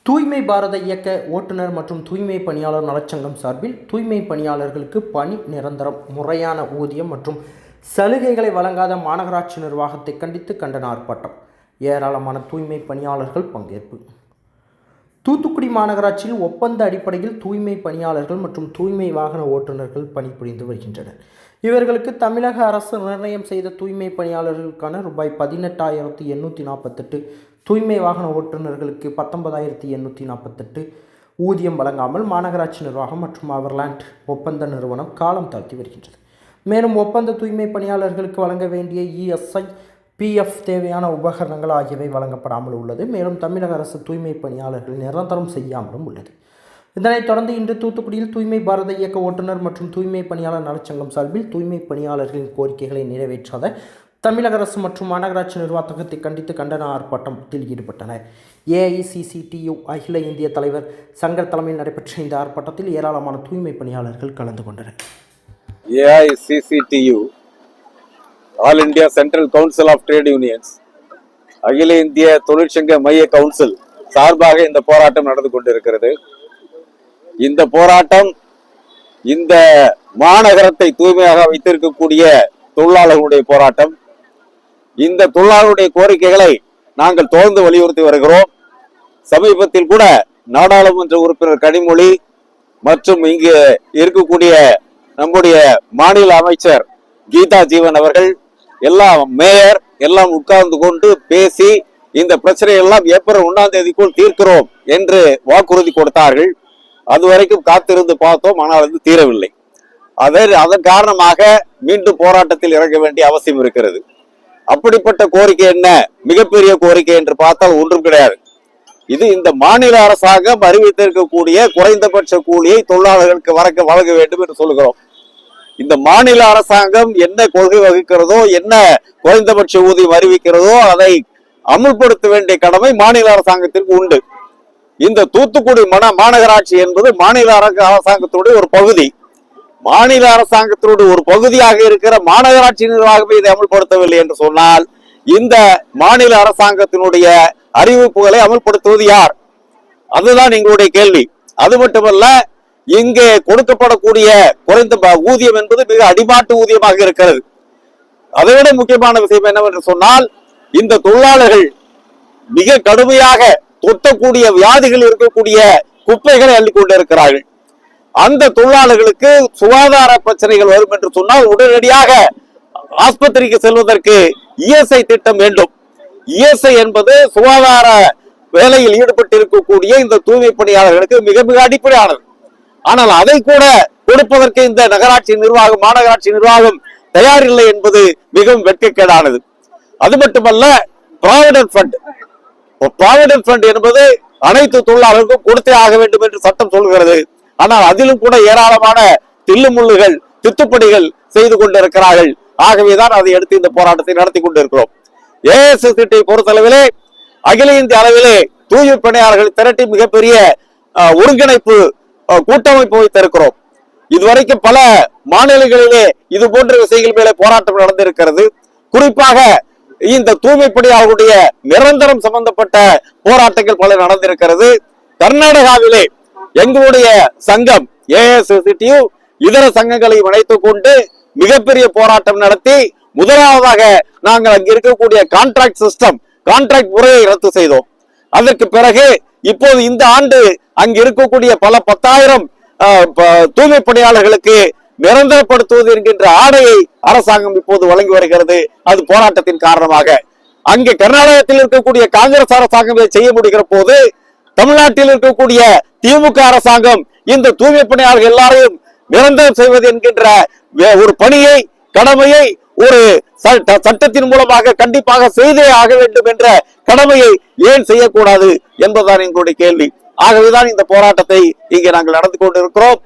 தூய்மை பாரத இயக்க ஓட்டுநர் மற்றும் தூய்மை பணியாளர் நலச்சங்கம் சார்பில் தூய்மை பணியாளர்களுக்கு பணி நிரந்தரம், முறையான ஊதியம் மற்றும் சலுகைகளை வழங்காத மாநகராட்சி நிர்வாகத்தை கண்டித்து கண்டன ஆர்ப்பாட்டம். ஏராளமான தூய்மை பணியாளர்கள் பங்கேற்பு. தூத்துக்குடி மாநகராட்சியில் ஒப்பந்த அடிப்படையில் தூய்மை பணியாளர்கள் மற்றும் தூய்மை வாகன ஓட்டுநர்கள் பணிபுரிந்து வருகின்றனர். இவர்களுக்கு தமிழக அரசு நிர்ணயம் செய்த தூய்மை பணியாளர்களுக்கான ரூபாய் 18,848, தூய்மை வாகன ஓட்டுநர்களுக்கு 19,848 ஊதியம் வழங்காமல் மாநகராட்சி நிர்வாகம் மற்றும் அவர்லாண்ட் ஒப்பந்த நிறுவனம் காலம் தாழ்த்தி வருகின்றது. மேலும் ஒப்பந்த தூய்மை பணியாளர்களுக்கு வழங்க வேண்டிய ESI, PF தேவையான உபகரணங்கள் ஆகியவை வழங்கப்படாமல் உள்ளது. மேலும் தமிழக அரசு தூய்மை பணியாளர்கள் நிரந்தரம் செய்யாமலும் உள்ளது. இதனைத் தொடர்ந்து இன்று தூத்துக்குடியில் தூய்மை பாரத இயக்க ஓட்டுநர் மற்றும் தூய்மை பணியாளர் நலச்சங்கம் சார்பில் தூய்மை பணியாளர்களின் கோரிக்கைகளை நிறைவேற்றாத தமிழக அரசு மற்றும் மாநகராட்சி நிர்வாகத்தை கண்டித்து கண்டன ஆர்ப்பாட்டத்தில் ஈடுபட்டனர். AICCTU அகில இந்திய தலைவர் சங்கர் தலைமையில் நடைபெற்ற இந்த ஆர்ப்பாட்டத்தில் ஏராளமான தூய்மை பணியாளர்கள் கலந்து கொண்டனர். AICCTU all India central council of trade unions அகில இந்திய தொழிற்சங்க மைய கவுன்சில் சார்பாக இந்த போராட்டம் நடந்து கொண்டிருக்கிறது. இந்த போராட்டம் இந்த மாநகரத்தை தூய்மையாக வைத்திருக்கக்கூடிய தொழிலாளர்களுடைய போராட்டம். இந்த தொழிலாளர்களுடைய கோரிக்கைகளை நாங்கள் தொடர்ந்து வலியுறுத்தி வருகிறோம். சமீபத்தில் கூட நாடாளுமன்ற உறுப்பினர் கனிமொழி மற்றும் இங்கு இருக்கக்கூடிய நம்முடைய மாநில அமைச்சர் கீதா ஜீவன் அவர்கள் எல்லாம் மேயர் எல்லாம் உட்கார்ந்து கொண்டு பேசி இந்த பிரச்சனை எல்லாம் ஏப்ரல் 1ஆம் தேதிக்குள் தீர்க்கிறோம் என்று வாக்குறுதி கொடுத்தார்கள். அதுவரைக்கும் காத்திருந்து பார்த்தோம், ஆனால் அது தீரவில்லை. அதன் காரணமாக மீண்டும் போராட்டத்தில் இறங்க வேண்டிய அவசியம் இருக்கிறது. அப்படிப்பட்ட கோரிக்கை என்ன? மிகப்பெரிய கோரிக்கை என்று பார்த்தால் ஒன்றும் கிடையாது. இது இந்த மாநில அரசாங்கம் அறிவித்திருக்கக்கூடிய குறைந்தபட்ச கூலியை தொழிலாளர்களுக்கு வழங்க வேண்டும் என்று சொல்கிறோம். இந்த மாநில அரசாங்கம் என்ன கொள்கை வகுக்கிறதோ, என்ன குறைந்தபட்ச ஊதியம் அறிவிக்கிறதோ அதை அமுல்படுத்த வேண்டிய கடமை மாநில அரசாங்கத்திற்கு உண்டு. இந்த தூத்துக்குடி மாநகராட்சி என்பது மாநில அரசாங்கத்தினுடைய ஒரு பகுதி. மாநில அரசாங்கத்தினுடைய ஒரு பகுதியாக இருக்கிற மாநகராட்சி நிர்வாகமே இதை அமல்படுத்தவில்லை என்று சொன்னால் இந்த மாநில அரசாங்கத்தினுடைய அறிவிப்புகளை அமல்படுத்துவது யார்? அதுதான் எங்களுடைய கேள்வி. அது மட்டுமல்ல, இங்கே கொடுக்கப்படக்கூடிய குறைந்த ஊதியம் என்பது மிக அடிமாட்டு ஊதியமாக இருக்கிறது. அதைவிட முக்கியமான விஷயம் என்னவென்று சொன்னால், இந்த தொழிலாளர்கள் மிக கடுமையாக தொட்டக்கூடிய வியாதிகள் இருக்கக்கூடிய குப்பைகளை அள்ளிக்கொண்டிருக்கிறார்கள். அந்த தொழிலாளர்களுக்கு சுகாதார பிரச்சனைகள் வரும் என்று சொன்னால் உடனடியாக ஆஸ்பத்திரிக்கு செல்வதற்கு ESI திட்டம் வேண்டும். ESI என்பது சுகாதார வேலையில் ஈடுபட்டிருக்கக்கூடிய இந்த தூய்மை பணியாளர்களுக்கு மிக மிக அடிப்படையானது. ஆனால் அதை கூட கொடுப்பதற்கு இந்த மாநகராட்சி நிர்வாகம் தயாரில்லை என்பது மிகவும் வெட்கக்கேடானது. அது மட்டுமல்ல, ப்ராவிடன்ட் ஃபண்ட் என்பது அனைத்து தொழிலாளர்களுக்கும் கொடுத்தே ஆக வேண்டும் என்று சட்டம் சொல்கிறது. ஆனால் அதிலும் கூட ஏராளமான தில்லுமுள்ளுகள், திட்டுப்படிகள் செய்து கொண்டிருக்கிறார்கள். ஆகவேதான் அதை எடுத்து இந்த போராட்டத்தை நடத்தி கொண்டிருக்கிறோம். AICCTU பொறுத்தளவிலே அகில இந்திய அளவிலே தூய்மை பணியாளர்கள் திரட்டி மிகப்பெரிய ஒருங்கிணைப்பு கூட்டமைப்பு வைத்திருக்கிறோம். இதுவரைக்கும் பல மாநிலங்களிலே இது போன்ற விஷயங்கள் மேலே போராட்டம் நடந்திருக்கிறது. குறிப்பாக இந்த தூய்மை பணியாளர்களுடைய நிரந்தரம் சம்பந்தப்பட்ட போராட்டங்கள் பல நடந்திருக்கிறது. கர்நாடகாவிலே எங்களுடைய சங்கம் AICCTU இதர சங்கங்களை இணைத்துக் கொண்டு மிகப்பெரிய போராட்டம் நடத்தி முதலாவதாக நாங்கள் அங்கு இருக்கக்கூடிய கான்ட்ராக்ட் முறையை ரத்து செய்தோம். அதற்கு பிறகு இப்போது இந்த ஆண்டு அங்கு இருக்கக்கூடிய பல 10,000 தூய்மை பணியாளர்களுக்கு நிரந்தரப்படுத்துவது என்கின்ற ஆணையை அரசாங்கம் இப்போது வழங்கி வருகிறது. அது போராட்டத்தின் காரணமாக. அங்கே கர்நாடகத்தில் இருக்கக்கூடிய காங்கிரஸ் அரசாங்கம் இதை செய்ய முடிகிற போது தமிழ்நாட்டில் இருக்கக்கூடிய திமுக அரசாங்கம் இந்த தூய்மை பணியாளர்கள் எல்லாரையும் நிரந்தரம் செய்வது என்கின்ற ஒரு பணியை, கடமையை ஒரு சட்டத்தின் மூலமாக கண்டிப்பாக செய்தே ஆக வேண்டும் என்ற கடமையை ஏன் செய்யக்கூடாது என்பதுதான் எங்களுடைய கேள்வி. ஆகவேதான் இந்த போராட்டத்தை இங்கே நாங்கள் நடந்து கொண்டிருக்கிறோம்.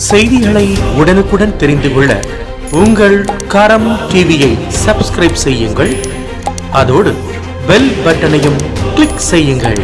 செய்திகளை உடனுக்குடன் தெரிந்து கொள்ள உங்கள் கரம் டிவியை சப்ஸ்கிரைப் செய்யுங்கள். அதோடு பெல் பட்டனையும் கிளிக் செய்யுங்கள்.